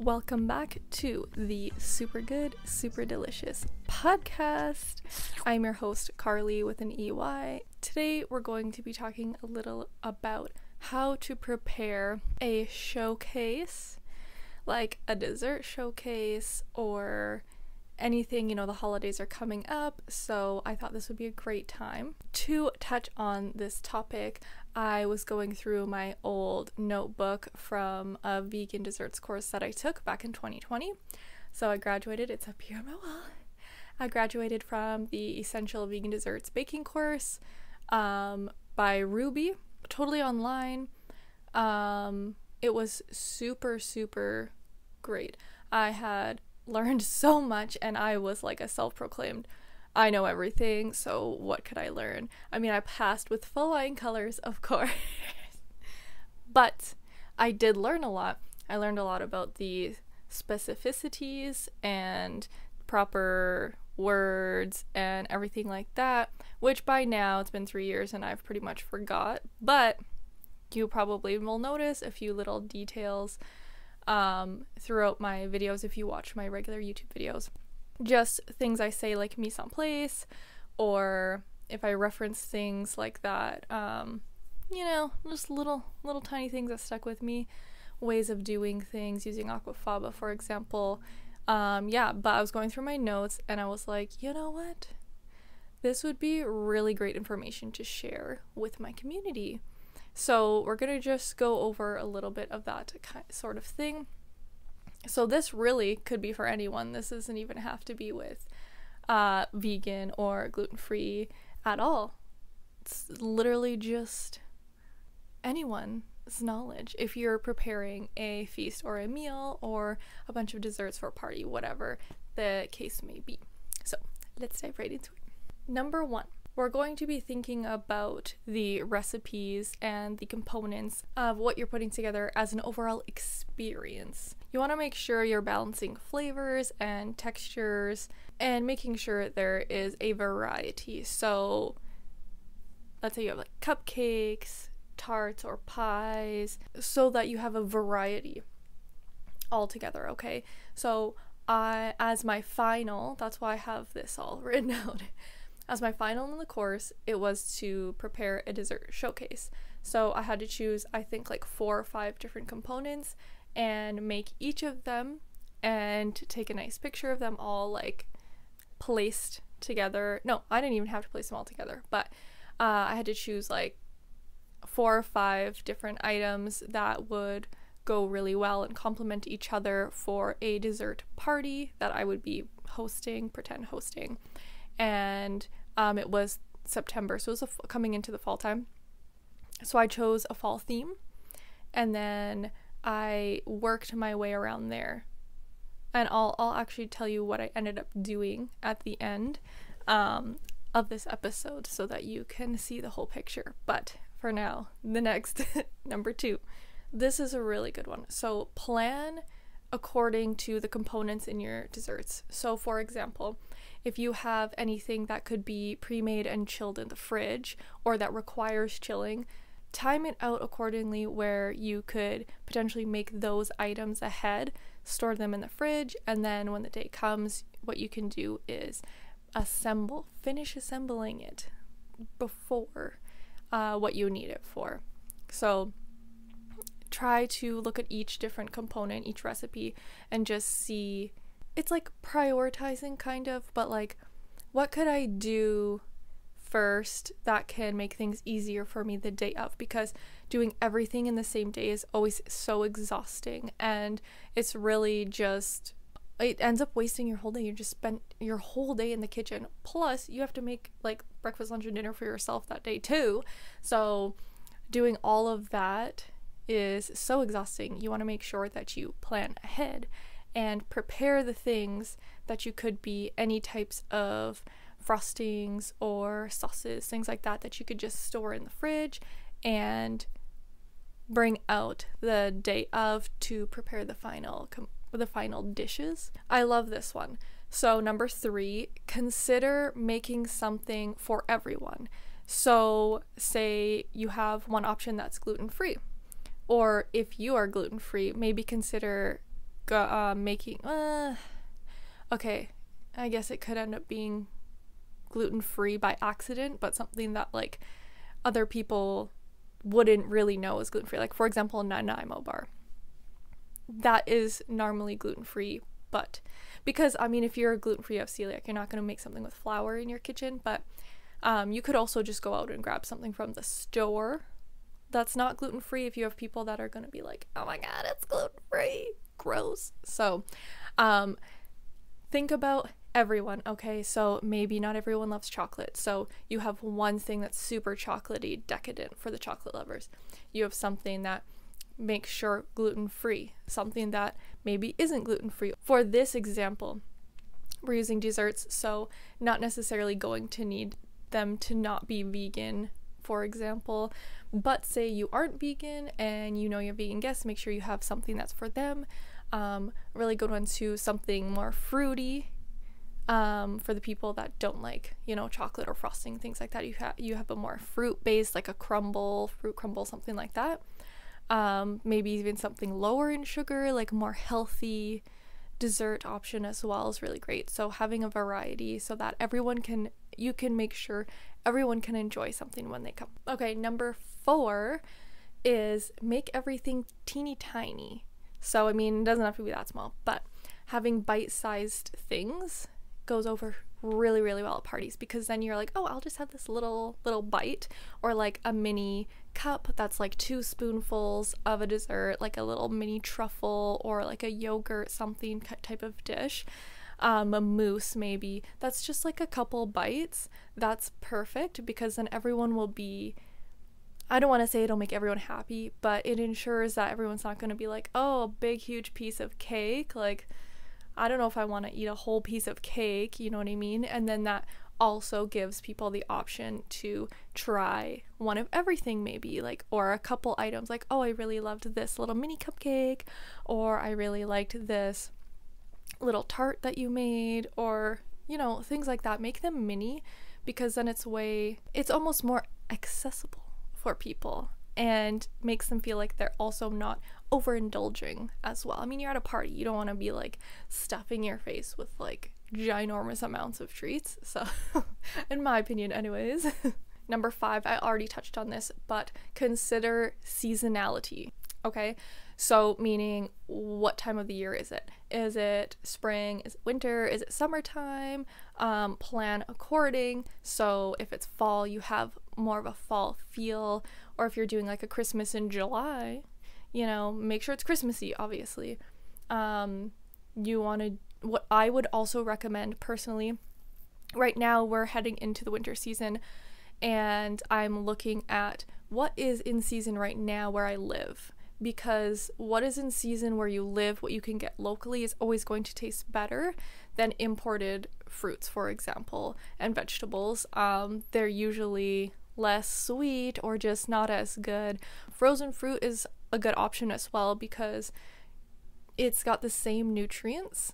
Welcome back to the Super Good, Super Delicious podcast. I'm your host, Carly with an EY. Today, we're going to be talking a little about how to prepare a showcase, like a dessert showcase or anything. The holidays are coming up, so I thought this would be a great time to touch on this topic. I was going through my old notebook from a vegan desserts course that I took back in 2020. So I graduated, it's up here on my wall. I graduated from the Essential Vegan Desserts Baking course by Ruby, totally online. It was super, super great. I had learned so much and I was like a self-proclaimed I know everything, so what could I learn? I mean, I passed with flying colors, of course, but I did learn a lot. I learned a lot about the specificities and proper words and everything like that, which by now, it's been 3 years and I've pretty much forgot, but you probably will notice a few little details throughout my videos if you watch my regular YouTube videos. Just things I say like mise en place, or if I reference things like that, just little tiny things that stuck with me, ways of doing things using aquafaba, for example. But I was going through my notes and I was like, you know what? This would be really great information to share with my community. So we're gonna just go over a little bit of that sort of thing. So this really could be for anyone. This doesn't even have to be with vegan or gluten-free at all. It's literally just anyone's knowledge. If you're preparing a feast or a meal or a bunch of desserts for a party, whatever the case may be. So let's dive right into it. Number 1. We're going to be thinking about the recipes and the components of what you're putting together as an overall experience. You want to make sure you're balancing flavors and textures and making sure there is a variety. So let's say you have like cupcakes, tarts, or pies, so that you have a variety all together, okay? So as my final, that's why I have this all written out. As my final in the course, it was to prepare a dessert showcase. So I had to choose, I think, like 4 or 5 different components and make each of them and take a nice picture of them all like placed together. No, I didn't even have to place them all together, but I had to choose like 4 or 5 different items that would go really well and complement each other for a dessert party that I would be pretend hosting. And it was September, so it was coming into the fall time. So I chose a fall theme, and then I worked my way around there. And I'll actually tell you what I ended up doing at the end of this episode so that you can see the whole picture. But for now, the next number 2. This is a really good one. So plan according to the components in your desserts. So for example, if you have anything that could be pre-made and chilled in the fridge or that requires chilling, time it out accordingly where you could potentially make those items ahead, store them in the fridge, and then when the day comes, what you can do is finish assembling it before what you need it for. So try to look at each different component, each recipe, and just see. It's like prioritizing kind of, but like, what could I do first that can make things easier for me the day of? Because doing everything in the same day is always so exhausting, and it's really just, it ends up wasting your whole day. You just spent your whole day in the kitchen. Plus, you have to make like breakfast, lunch, and dinner for yourself that day too. So doing all of that is so exhausting. You want to make sure that you plan ahead and prepare the things that you could be any types of frostings or sauces, things like that, that you could just store in the fridge and bring out the day of to prepare the final dishes. I love this one. So number 3, consider making something for everyone. So say you have one option that's gluten-free, or if you are gluten-free, maybe consider making okay, I guess it could end up being gluten-free by accident, but something that like other people wouldn't really know is gluten-free. Like for example, Nanaimo bar. That is normally gluten-free, but because I mean if you're gluten-free, you have celiac, you're not going to make something with flour in your kitchen, but you could also just go out and grab something from the store that's not gluten-free if you have people that are going to be like, oh my god, it's gluten-free, gross. So think about everyone, okay? So maybe not everyone loves chocolate, so you have one thing that's super chocolatey, decadent for the chocolate lovers. You have something that makes sure gluten-free, something that maybe isn't gluten-free. For this example, we're using desserts, so not necessarily going to need them to not be vegan, for example, but say you aren't vegan and you know your vegan guests, make sure you have something that's for them. Really good one too, something more fruity, for the people that don't like, you know, chocolate or frosting, things like that. You have a more fruit based, like a fruit crumble, something like that. Maybe even something lower in sugar, like a more healthy dessert option as well is really great. So having a variety so that you can make sure everyone can enjoy something when they come. Okay, number 4 is make everything teeny tiny. So I mean, it doesn't have to be that small, but having bite-sized things goes over really, really well at parties, because then you're like, oh, I'll just have this little bite, or like a mini cup that's like 2 spoonfuls of a dessert, like a little mini truffle or like a yogurt something type of dish, a mousse maybe, that's just like a couple bites. That's perfect, because then everyone will be, I don't want to say it'll make everyone happy, but it ensures that everyone's not going to be like, oh, a big huge piece of cake, like I don't know if I want to eat a whole piece of cake, you know what I mean? And then that also gives people the option to try one of everything maybe, like, or a couple items, like, oh, I really loved this little mini cupcake, or I really liked this little tart that you made, or, you know, things like that. Make them mini, because then it's almost more accessible for people and makes them feel like they're also not overindulging as well. I mean, you're at a party, you don't want to be like stuffing your face with like ginormous amounts of treats, so in my opinion anyways. Number 5, I already touched on this, but consider seasonality. Okay, so meaning what time of the year is it? Is it spring? Is it winter? Is it summertime? Plan according. So if it's fall, you have more of a fall feel, or if you're doing like a Christmas in July, you know, make sure it's Christmassy, obviously. What I would also recommend personally, right now we're heading into the winter season, and I'm looking at what is in season right now where I live, because what is in season where you live, what you can get locally, is always going to taste better than imported fruits, for example, and vegetables. They're usually less sweet or just not as good. Frozen fruit is a good option as well, because it's got the same nutrients,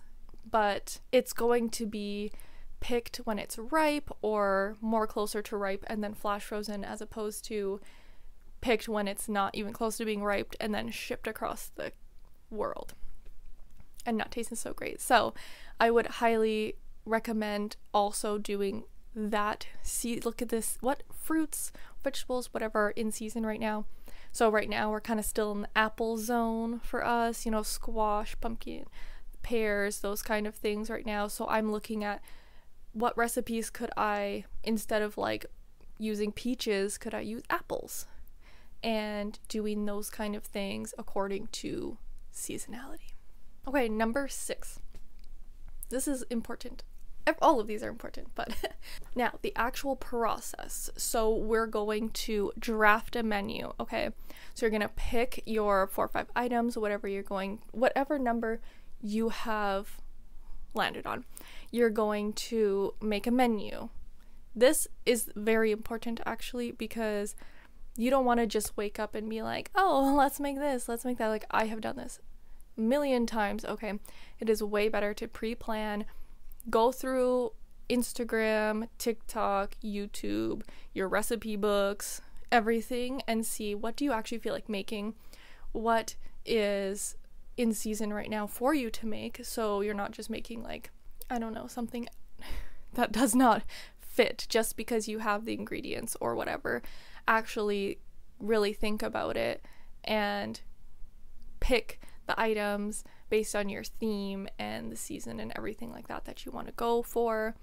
but it's going to be picked when it's ripe or more closer to ripe and then flash frozen, as opposed to picked when it's not even close to being ripe and then shipped across the world and not tasting so great. So I would highly recommend also doing that. See, look at this, what fruits, vegetables, whatever are in season right now. So right now we're kind of still in the apple zone for us, you know, squash, pumpkin, pears, those kind of things right now. So I'm looking at what recipes could I, instead of like using peaches, could I use apples, and doing those kind of things according to seasonality. Okay, number 6. This is important. All of these are important, but now the actual process. So we're going to draft a menu, okay? So you're going to pick your 4 or 5 items, whatever number you have landed on. You're going to make a menu. This is very important actually, because you don't want to just wake up and be like, oh, let's make this, let's make that. Like, I have done this a million times, okay? It is way better to pre-plan. Go through Instagram, TikTok, YouTube, your recipe books, everything, and see what do you actually feel like making, what is in season right now for you to make, so you're not just making like, I don't know, something that does not fit just because you have the ingredients or whatever. Actually really think about it and pick the items based on your theme and the season and everything like that you want to go for.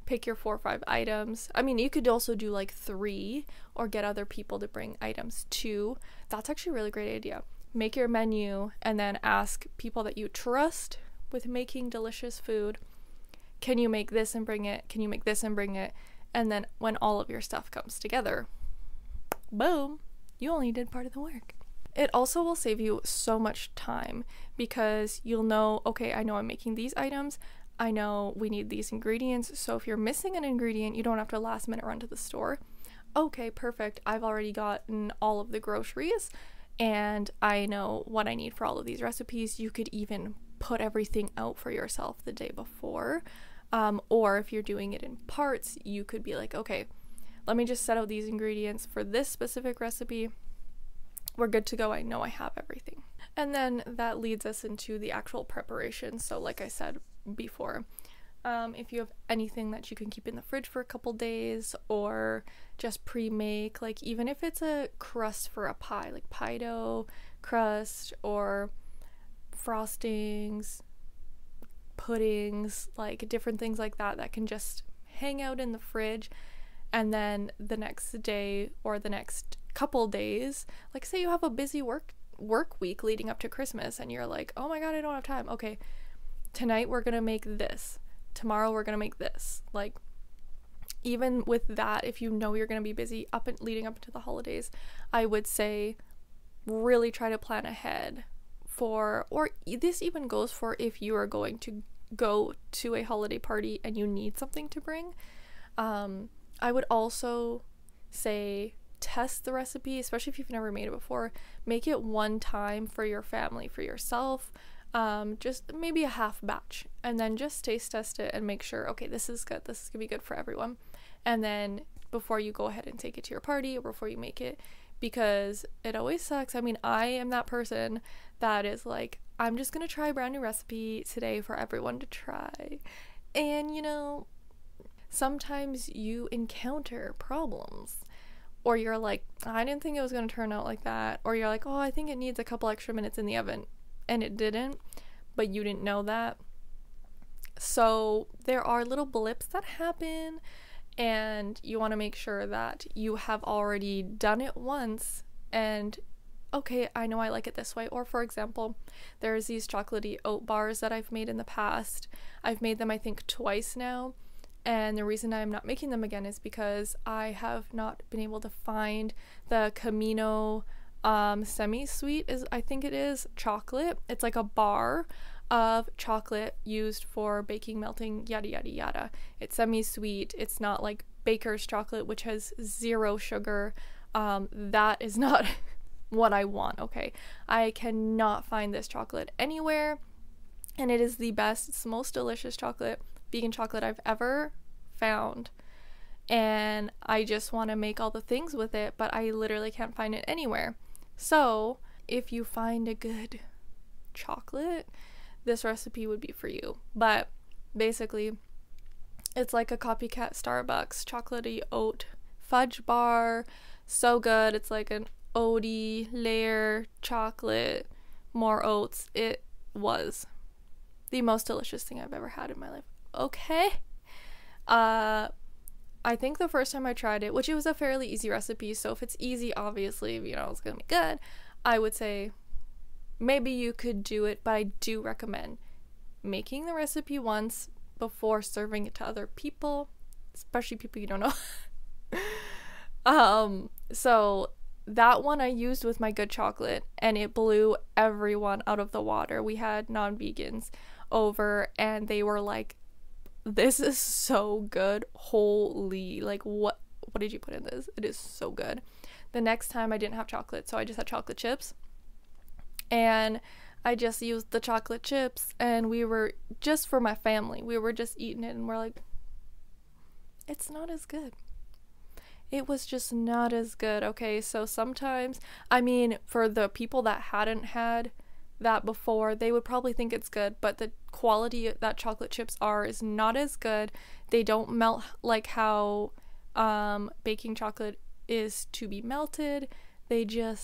Pick your 4 or 5 items. I mean, you could also do like 3 or get other people to bring items too. That's actually a really great idea. Make your menu and then ask people that you trust with making delicious food, can you make this and bring it? Can you make this and bring it? And then when all of your stuff comes together, boom, you only did part of the work. It also will save you so much time because you'll know, okay, I know I'm making these items. I know we need these ingredients. So if you're missing an ingredient, you don't have to last minute run to the store. Okay, perfect. I've already gotten all of the groceries and I know what I need for all of these recipes. You could even put everything out for yourself the day before. Or if you're doing it in parts, you could be like, okay, let me just set out these ingredients for this specific recipe. We're good to go. I know I have everything. And then that leads us into the actual preparation. So like I said before, if you have anything that you can keep in the fridge for a couple days or just pre-make, like even if it's a crust for a pie, like pie dough crust or frostings, puddings, like different things like that can just hang out in the fridge. And then the next day or the next couple days, like say you have a busy work week leading up to Christmas and you're like, oh my god, I don't have time. Okay, tonight we're gonna make this. Tomorrow we're gonna make this. Like even with that, if you know you're gonna be busy leading up to the holidays, I would say really try to plan ahead for, or this even goes for if you are going to go to a holiday party and you need something to bring. I would also say test the recipe, especially if you've never made it before. Make it one time for your family, for yourself, just maybe a half batch, and then just taste test it and make sure, okay, this is good, this is gonna be good for everyone. And then before you go ahead and take it to your party or before you make it, because it always sucks. I mean, I am that person that is like, I'm just gonna try a brand new recipe today for everyone to try, and you know, sometimes you encounter problems, or you're like, I didn't think it was going to turn out like that, or you're like, oh, I think it needs a couple extra minutes in the oven, and it didn't, but you didn't know that. So there are little blips that happen, and you want to make sure that you have already done it once and okay, I know I like it this way. Or for example, there's these chocolatey oat bars that I've made in the past. I've made them I think twice now. And the reason I'm not making them again is because I have not been able to find the Camino semi-sweet, is I think it is, chocolate. It's like a bar of chocolate used for baking, melting, yada yada yada. It's semi-sweet. It's not like baker's chocolate, which has 0 sugar. That is not what I want, okay? I cannot find this chocolate anywhere, and it is the best, it's the most delicious chocolate, vegan chocolate I've ever found, and I just want to make all the things with it, but I literally can't find it anywhere. So if you find a good chocolate, this recipe would be for you. But basically, it's like a copycat Starbucks chocolatey oat fudge bar. So good. It's like an oaty layer chocolate, more oats. It was the most delicious thing I've ever had in my life. Okay. I think the first time I tried it, which it was a fairly easy recipe, so if it's easy, obviously, you know, it's gonna be good. I would say maybe you could do it, but I do recommend making the recipe once before serving it to other people, especially people you don't know. So that one I used with my good chocolate, and it blew everyone out of the water. We had non-vegans over, and they were like, this is so good, holy, like what did you put in this? It is so good. The next time I didn't have chocolate, so I just had chocolate chips, and I just used the chocolate chips, and we were just for my family, we were just eating it, and we're like, it's not as good. It was just not as good. Okay, so sometimes, I mean, for the people that hadn't had that before, they would probably think it's good, but the quality that chocolate chips are is not as good. They don't melt like how baking chocolate is to be melted. They're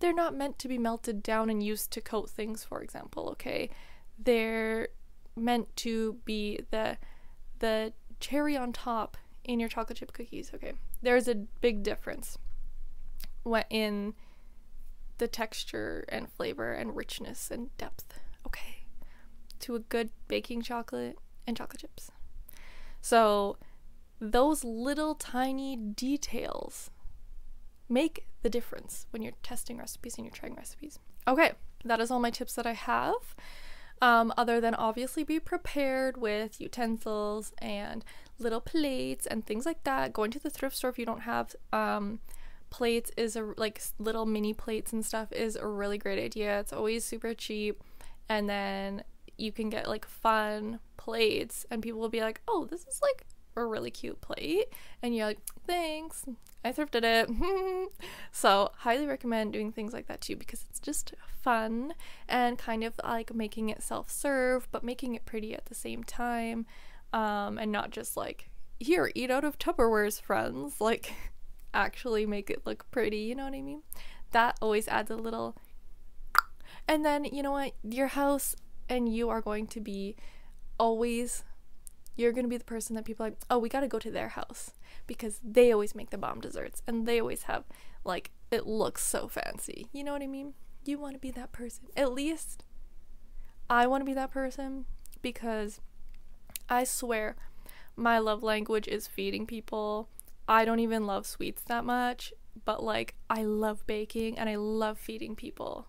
not meant to be melted down and used to coat things, for example, okay? They're meant to be the cherry on top in your chocolate chip cookies, okay? There's a big difference in the texture and flavor and richness and depth, okay, to a good baking chocolate and chocolate chips. So those little tiny details make the difference when you're testing recipes and you're trying recipes. Okay, that is all my tips that I have. Other than obviously be prepared with utensils and little plates and things like that. Going to the thrift store if you don't have plates like little mini plates and stuff is a really great idea. It's always super cheap, and then you can get like fun plates and people will be like, oh, this is like a really cute plate, and you're like, thanks, I thrifted it. So highly recommend doing things like that too, because it's just fun and kind of like making it self-serve but making it pretty at the same time, and not just like, here, eat out of Tupperwares, friends. Like, actually make it look pretty, you know what I mean? That always adds a little. And then, you know what, your house and you are going to be you're going to be the person that people are like, oh, we got to go to their house because they always make the bomb desserts and they always have, like, it looks so fancy. You know what I mean? You want to be that person. At least I want to be that person, because I swear my love language is feeding people. I don't even love sweets that much, but like, I love baking and I love feeding people,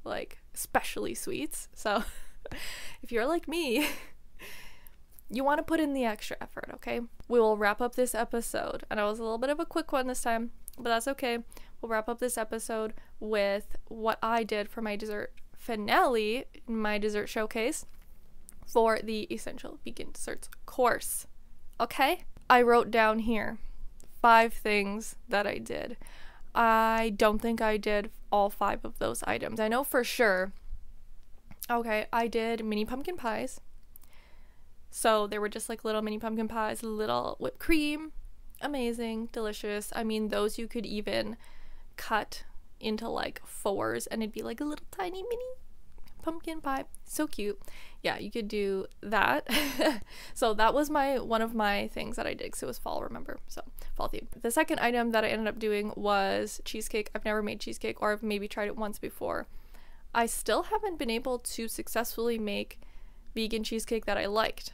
like, especially sweets. So if you're like me, you want to put in the extra effort, okay? We will wrap up this episode, and it was a little bit of a quick one this time, but that's okay. We'll wrap up this episode with what I did for my dessert finale, my dessert showcase for the Essential Vegan Desserts course, okay? I wrote down here 5 things that I did. I don't think I did all 5 of those items. I know for sure. Okay, I did mini pumpkin pies. So they were just like little mini pumpkin pies, little whipped cream, amazing, delicious. I mean, those you could even cut into like 4s and it'd be like a little tiny mini pumpkin pie. So cute. Yeah, you could do that. So that was one of my things that I did, because it was fall, remember? So fall theme. The second item that I ended up doing was cheesecake. I've never made cheesecake, or I've maybe tried it once before. I still haven't been able to successfully make vegan cheesecake that I liked.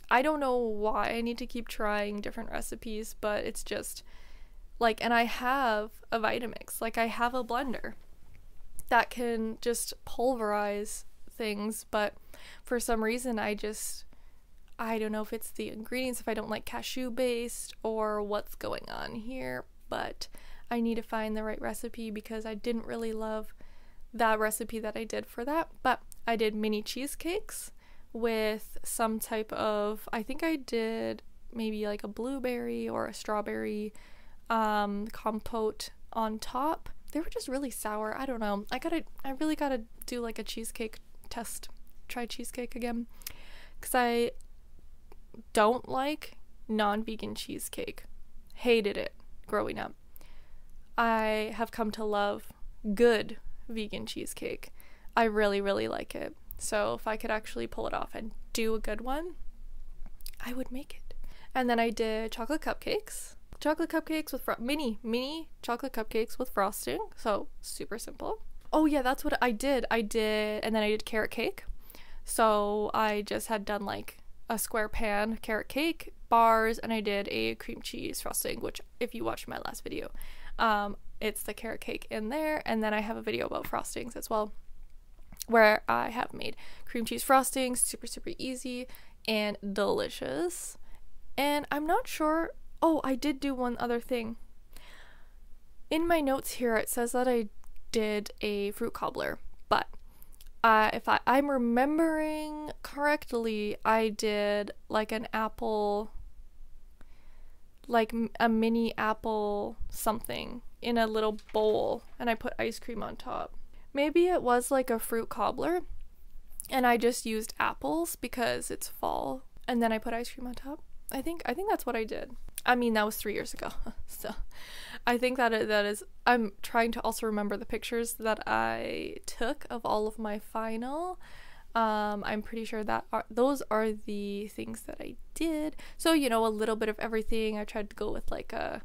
I don't know why. I need to keep trying different recipes, but it's just like, and I have a Vitamix, like I have a blender that can just pulverize things, but for some reason I don't know if it's the ingredients, if I don't like cashew based or what's going on here, but I need to find the right recipe, because I didn't really love that recipe that I did for that. But I did mini cheesecakes with some type of, I think I did maybe like a blueberry or a strawberry compote on top. They were just really sour. I don't know. I really gotta do like a cheesecake test. Try cheesecake again, because I don't like non-vegan cheesecake. Hated it growing up. I have come to love good vegan cheesecake. I really, really like it. So if I could actually pull it off and do a good one, I would make it. And then I did chocolate cupcakes with mini chocolate cupcakes with frosting. So super simple. Oh yeah, that's what I did. And then I did carrot cake. So I just had done like a square pan carrot cake, bars, and I did a cream cheese frosting, which if you watched my last video, it's the carrot cake in there. And then I have a video about frostings as well, where I have made cream cheese frostings, super, super easy and delicious. And I'm not sure, oh, I did do one other thing. In my notes here, it says that I did a fruit cobbler, but if I'm remembering correctly, I did like an apple like a mini apple something in a little bowl, and I put ice cream on top. Maybe it was like a fruit cobbler and I just used apples because it's fall, and then I put ice cream on top. I think that's what I did. I mean, that was 3 years ago. So I think that is, I'm trying to also remember the pictures that I took of all of my final. I'm pretty sure that those are the things that I did. So, you know, a little bit of everything. I tried to go with like a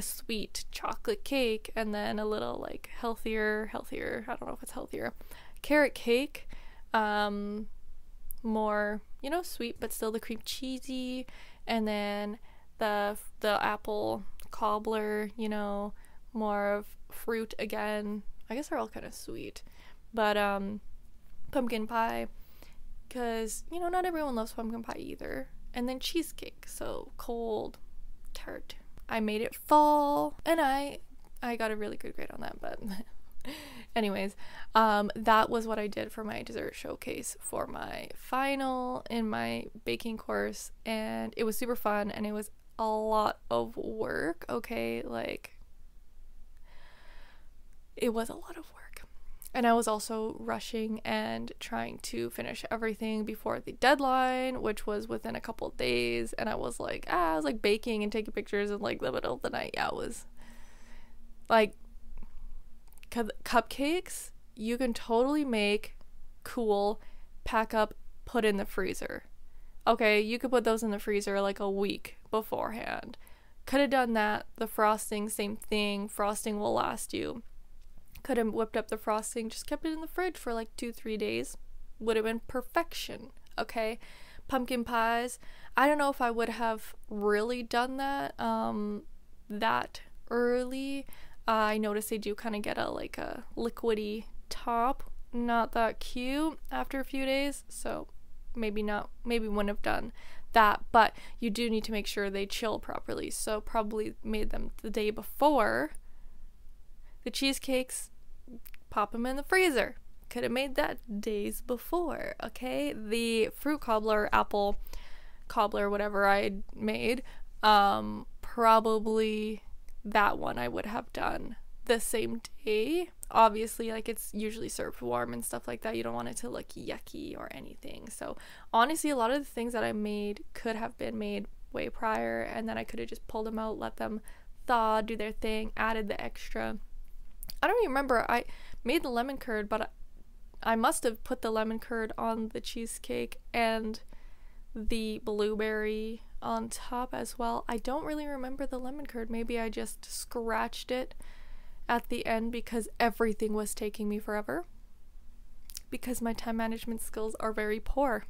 sweet chocolate cake, and then a little like healthier, I don't know if it's healthier, carrot cake, more, you know, sweet but still the cream cheesy, and then the apple cobbler, you know, more of fruit again. I guess they're all kind of sweet, but pumpkin pie, because, you know, not everyone loves pumpkin pie either. And then cheesecake, so cold, tart. I made it fall, and I got a really good grade on that, but anyways, that was what I did for my dessert showcase for my final in my baking course, and it was super fun, and it was a lot of work, okay? Like, it was a lot of work. And I was also rushing and trying to finish everything before the deadline, which was within a couple of days. And I was like baking and taking pictures in like the middle of the night. Yeah, it was like cupcakes you can totally make, cool, pack up, put in the freezer. Okay, you could put those in the freezer like a week beforehand. Could have done that. The frosting, same thing. Frosting will last you. Could have whipped up the frosting, just kept it in the fridge for like 2-3 days. Would have been perfection. Okay, pumpkin pies, I don't know if I would have really done that that early. I noticed they do kind of get a like a liquidy top, not that cute after a few days, so maybe wouldn't have done that. But you do need to make sure they chill properly, so probably made them the day before. The cheesecakes, pop them in the freezer. Could have made that days before. Okay, the fruit cobbler, apple cobbler, whatever I made, probably that one I would have done the same day. Obviously, like, it's usually served warm and stuff like that. You don't want it to look yucky or anything. So honestly, a lot of the things that I made could have been made way prior, and then I could have just pulled them out, let them thaw, do their thing, added the extra. I don't even remember. I made the lemon curd, but I must have put the lemon curd on the cheesecake and the blueberry on top as well. I don't really remember the lemon curd. Maybe I just scratched it at the end because everything was taking me forever, because my time management skills are very poor.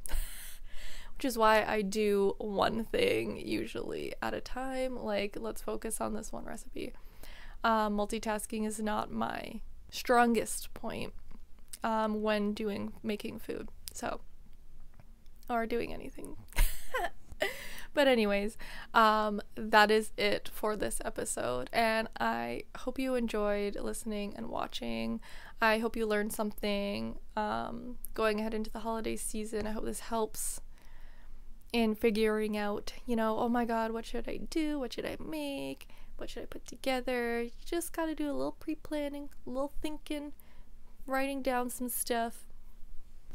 Which is why I do one thing usually at a time. Like, let's focus on this one recipe. Multitasking is not my strongest point when making food, so, or doing anything. But anyways, that is it for this episode, and I hope you enjoyed listening and watching. I hope you learned something going ahead into the holiday season. I hope this helps in figuring out, you know, oh my god, what should I do? What should I make? What should I put together? You just gotta do a little pre-planning, a little thinking, writing down some stuff.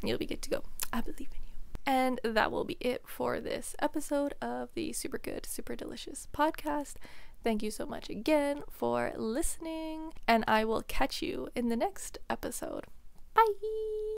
You'll be good to go. I believe in you. And that will be it for this episode of the Super Good, Super Delicious podcast. Thank you so much again for listening, and I will catch you in the next episode. Bye!